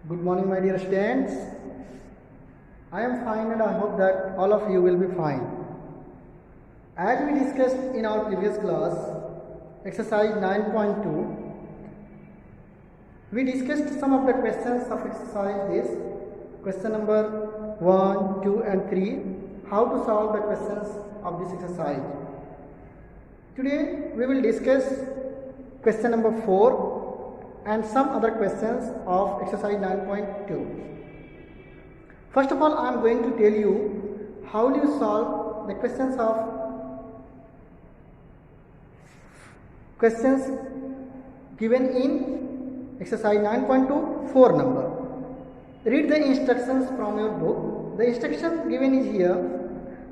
Good morning, my dear students. I am fine and I hope that all of you will be fine. As we discussed in our previous class, exercise 9.2, we discussed some of the questions of exercise this. Question number 1, 2 and 3, how to solve the questions of this exercise. Today we will discuss question number 4 and some other questions of exercise 9.2. First of all, I am going to tell you how do you solve the questions given in exercise 9.2 4 number. Read the instructions from your book. The instruction given is here.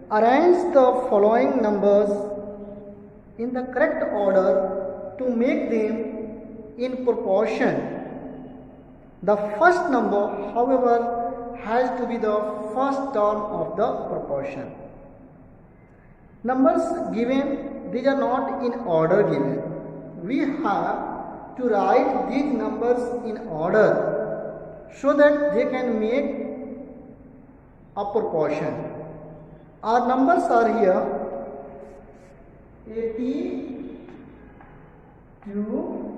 Arrange the following numbers in the correct order to make them in proportion. The first number, however, has to be the first term of the proportion. Numbers given, these are not in order given. We have to write these numbers in order so that they can make a proportion. Our numbers are here 80 to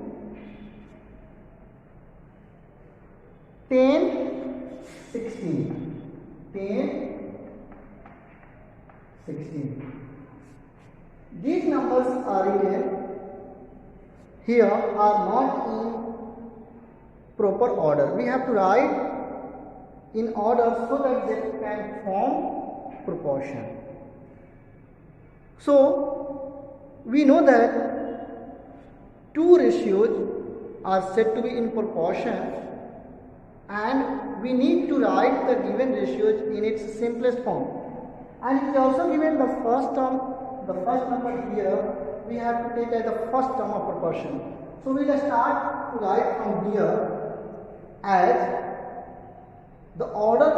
10, 16. 10, 16. These numbers are written here are not in proper order. We have to write in order so that they can form proportion. So, we know that two ratios are said to be in proportion, and we need to write the given ratios in its simplest form. And it is also given the first term, the first number here, we have to take as the first term of proportion. So we will start to write from here as the order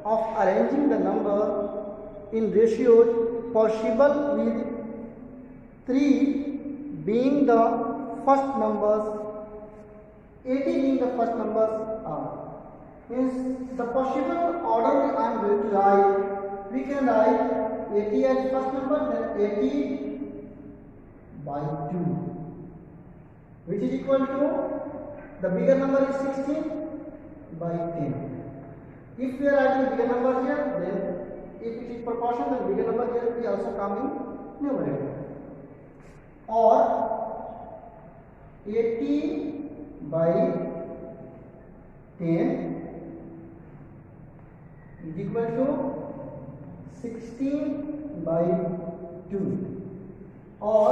of arranging the number in ratios possible with 3 being the first numbers, 80 being the first numbers are. Means the possible order I am going to write, we can write 80 as first number, then 80 by 2, which is equal to, the bigger number is 16 by 10. If we are writing bigger number here, then if it is proportion, then bigger number here will be also coming numerator. Or 80 by 10 is equal to 16 by 2, or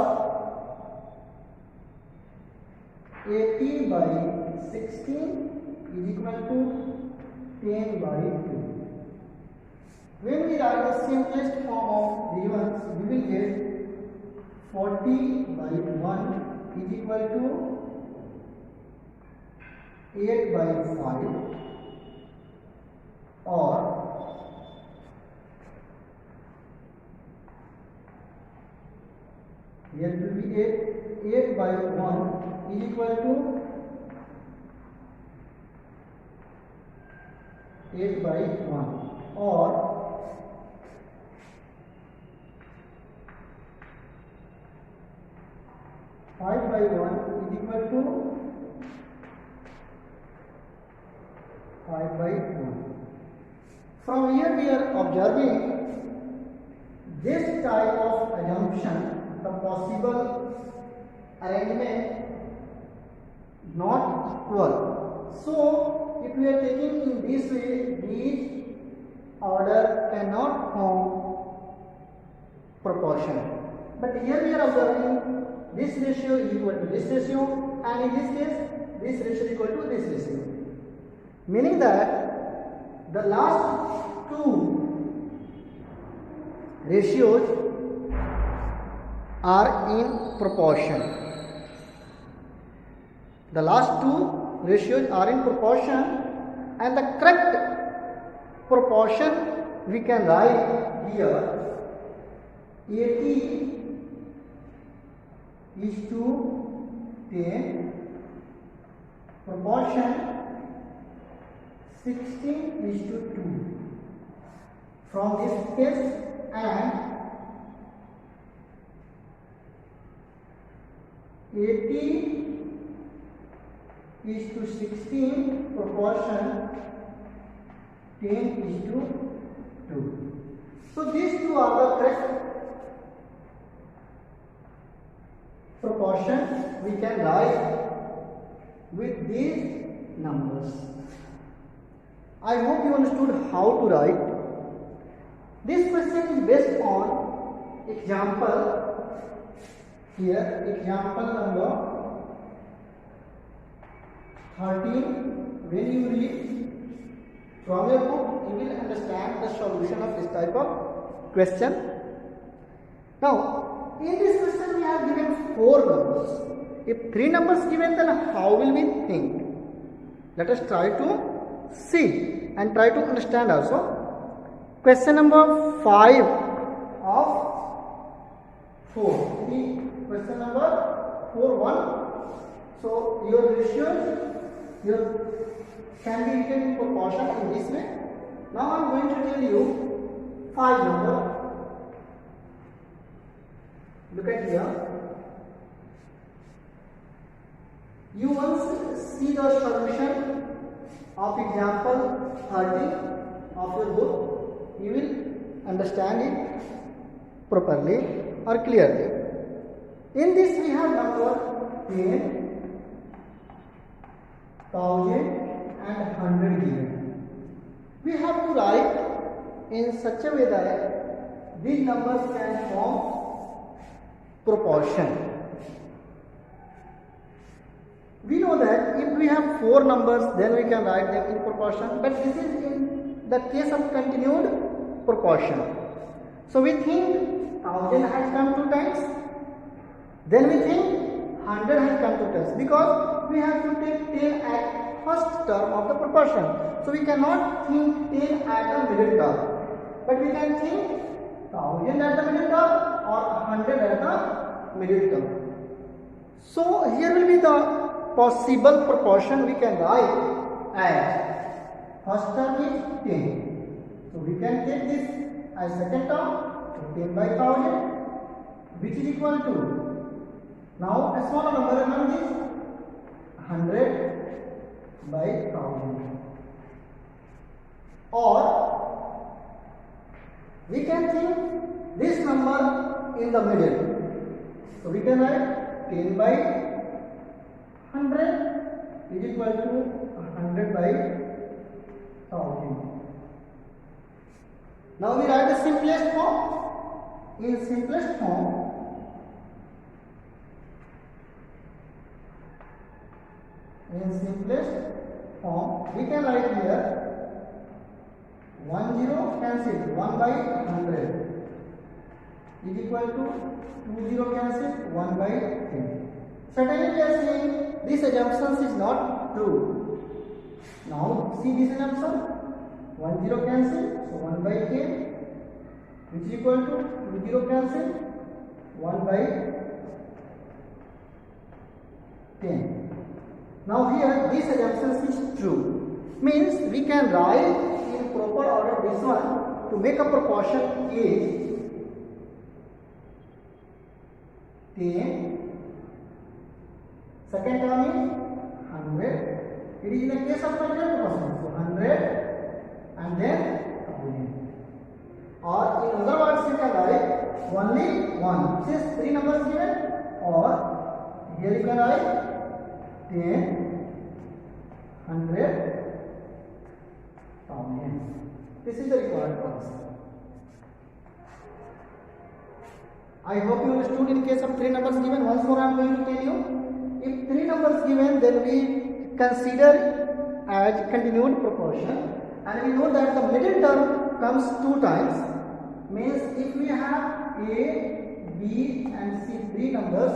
80 by 16 is equal to 10 by 2. When we write the simplest form of these ones, we will get 40 by 1 is equal to 8 by 5, or 8 by 1 is equal to 8 by 1, or 5 by 1 is equal to 5 by 1. From here we are observing this type of assumption, the possible arrangement not equal. So, if we are taking in this way, these order cannot form proportion. But here we are observing this ratio is equal to this ratio, and in this case, this ratio is equal to this ratio. Meaning that the last two ratios are in proportion. The last two ratios are in proportion, and the correct proportion we can write here 80 is to 10 proportion 16:2 from this case, and 80:16 proportion 10:2. So these two are the correct proportion we can write with these numbers. I hope you understood how to write. This question is based on example. Here example number 13. When you read from your book, you will understand the solution of this type of question. Now in this question we have given 4 numbers. If 3 numbers given, then how will we think? Let us try to see and try to understand also. Question number 5 of 4. Question number 4:1. So your ratios can be written in proportion in this way. Now I am going to tell you 5 number. Look at here. You once see the solution of example 30 of your book, you will understand it properly or clearly. In this we have number 10, 1000 and 100 given. We have to write in such a way that these numbers can form proportion. We know that if we have 4 numbers, then we can write them in proportion, but this is in the case of continued proportion. So we think 1000 has come 2 times, then we think 100 has come 2 times, because we have to take 10 at first term of the proportion. So we cannot think 10 at the middle term, but we can think 1000 at the middle term or 100 at the middle term. So here will be the possible proportion we can write as first term is 10. So we can take this as second term, so 10/1000, which is equal to, now a smaller number, remember this, 100/1000. Or we can think this number in the middle. So we can write 10/100 is equal to 100/1000. Now we write the simplest form. In simplest form, we can write here 1 0 cancel, 1/100 is equal to 2 0 cancel, 1/10. Certainly we are saying this assumption is not true. Now see this assumption, 1 0 cancel, so 1/10 which is equal to 2 0 cancel, 1/10. Now here this assumption is true, means we can write in proper order this one to make a proportion is 10, second term is 100. It is in the case of continued proportion, so 100 and then 1000. Or in other words you can write only one, since 3 numbers given, or here you can write 10, 100, 1000. This is the required answer. I hope you understood. In case of 3 numbers given, once more I am going to tell you. If 3 numbers given, then we consider as continued proportion, and we know that the middle term comes 2 times. Means if we have A, B and C 3 numbers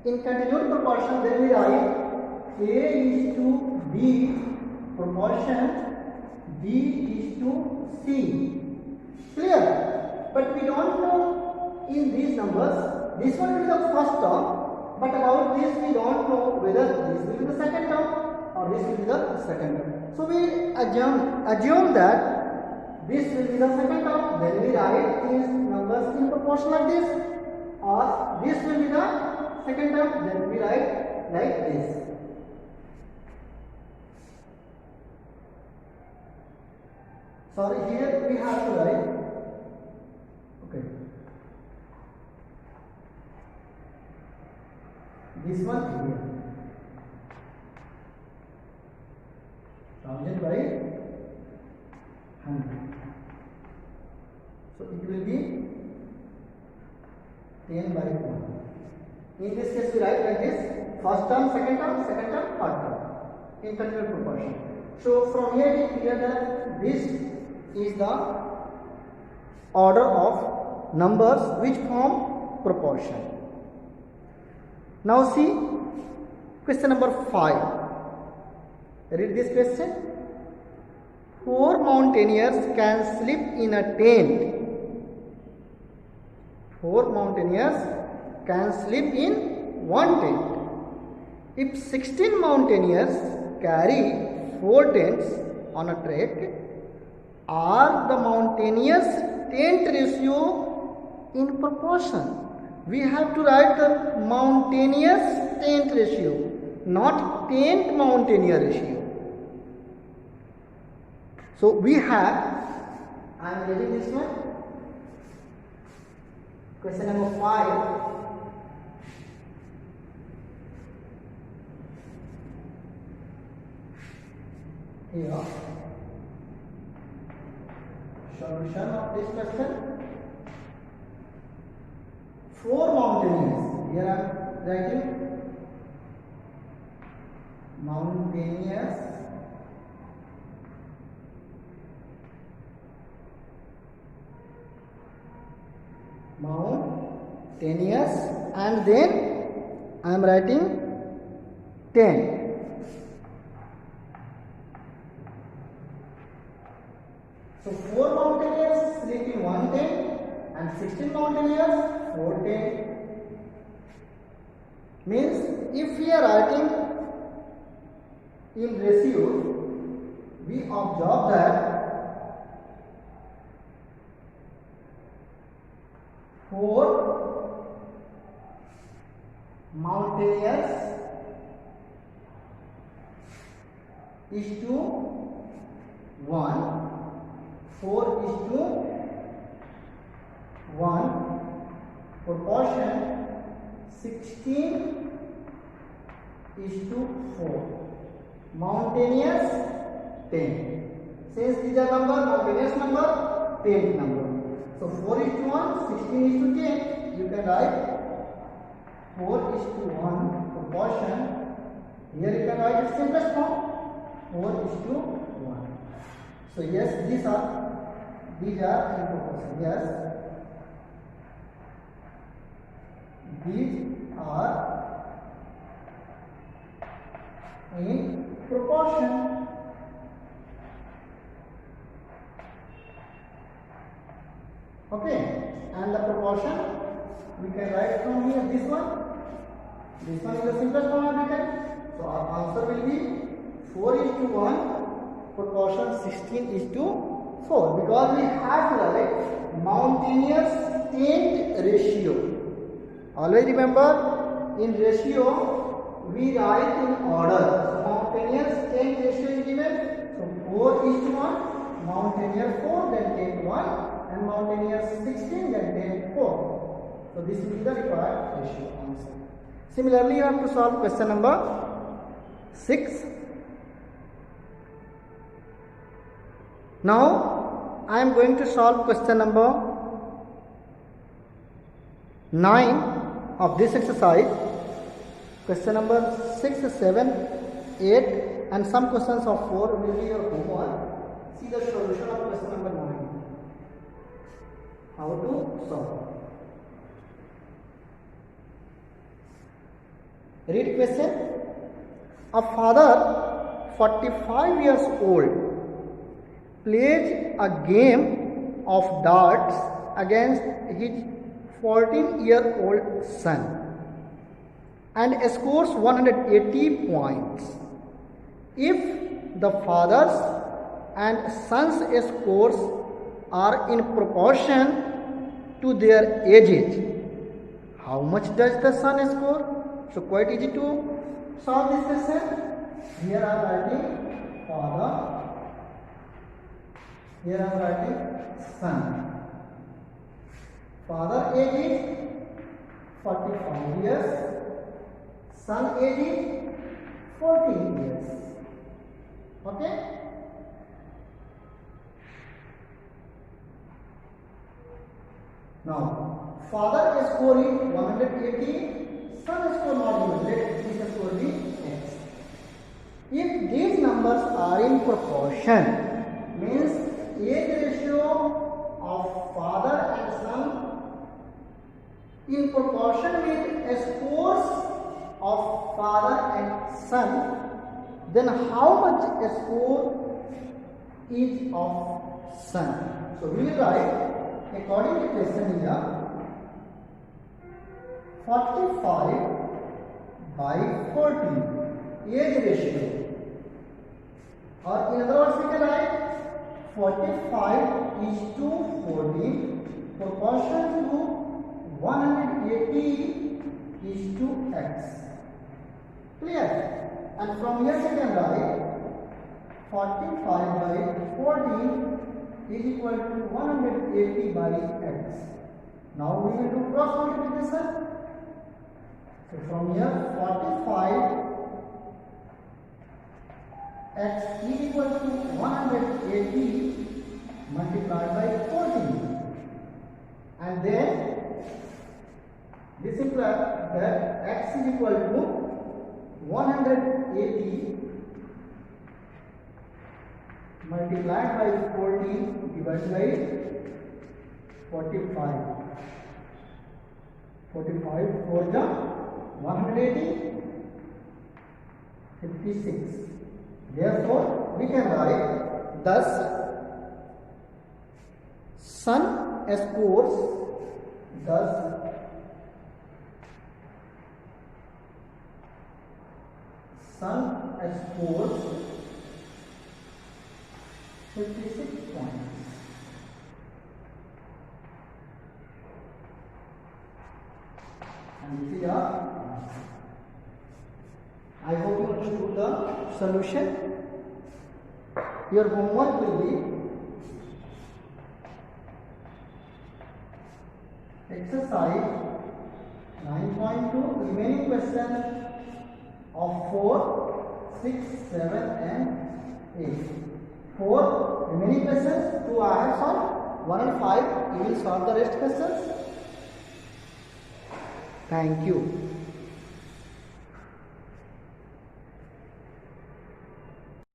in continued proportion, then we write A is to B proportion B is to C. Clear? But we don't know in these numbers, this one will be the first term, but about this we don't know whether this will be the second term or this will be the second term. So we assume that this will be the second term, then we write these numbers in proportion like this, or this will be the second term, then we write like this. Sorry, here we have to write, okay, this one here, 1000 by 100. So it will be 10 by 1. In this case, we write like this: first term, third term, in continual proportion. So from here we clear that this is the order of numbers which form proportion. Now see question number 5. Read this question. 4 mountaineers can sleep in a tent. 4 mountaineers can sleep in one tent. If 16 mountaineers carry 4 tents on a trek, are the mountaineers tent ratio in proportion? We have to write the mountaineers tent ratio, not tent mountaineer ratio. So we have, I am reading this one, question number 5. Here, solution of this question. 4 mountaineers. Here I am writing mountaineers. Mountaineers, and then I am writing 10. So 4 mountaineers sleep in one tent and 16 mountaineers 4 tent. Means if we are writing in ratio, we observe that 4 mountaineers is to 1. 4 is to 1, proportion 16 is to 4. Mountaineers 10. Since these are number, mountaineers number, 10 number. So 4 is to 1, 16 is to 10. You can write 4 is to 1 proportion. Here you can write its simplest form, 4 is to 1. So yes, these are in proportion. Yes, these are in proportion. Okay, and the proportion we can write from here this one. This one is the simplest form of written. So our answer will be 4 is to 1, proportion 16 is to 4, because we have to write mountaineers tent ratio. Always remember, in ratio we write in order. So mountaineers tent ratio is given. So 4 is to 1, mountaineer 4, then tent 1, and mountaineers 16, then tent 4. So this will be the required ratio answer. Similarly, you have to solve question number 6. Now I am going to solve question number 9 of this exercise. Question number 6, 7, 8 and some questions of 4 will be your homework. See the solution of question number 9. How to solve. Read question. A father 45 years old plays a game of darts against his 14-year-old son and scores 180 points. If the father's and son's scores are in proportion to their ages. How much does the son score? So quite easy to solve this question. Here I am writing father. Here I am writing son. Father age is 45 years. Son age is 14 years. Okay? Now, father score is 180, son score not given. Let this score be x. If these numbers are in proportion, means age ratio of father and son in proportion with scores of father and son, then how much score is of son? So we will write according to question here 45 by 40 age ratio, or in other words we can write 45 is to 40 proportion to 180 is to x. Clear? And from here we can write 45 by 40 is equal to 180 by x. Now we will do cross multiplication. So from here 45 x is equal to 180 multiplied by 40. And then this implies that x is equal to 180 multiplied by 40 divided by 45. 45 for the 180, 56. Therefore, we can write thus son scores son scores 56 points. And this is our answer. I hope you understood the solution. Your homework will be exercise 9.2 remaining question of 4, 6, 7 and 8. 4 remaining questions, 2 I have solved, 1 and 5 you will solve the rest questions. Thank you.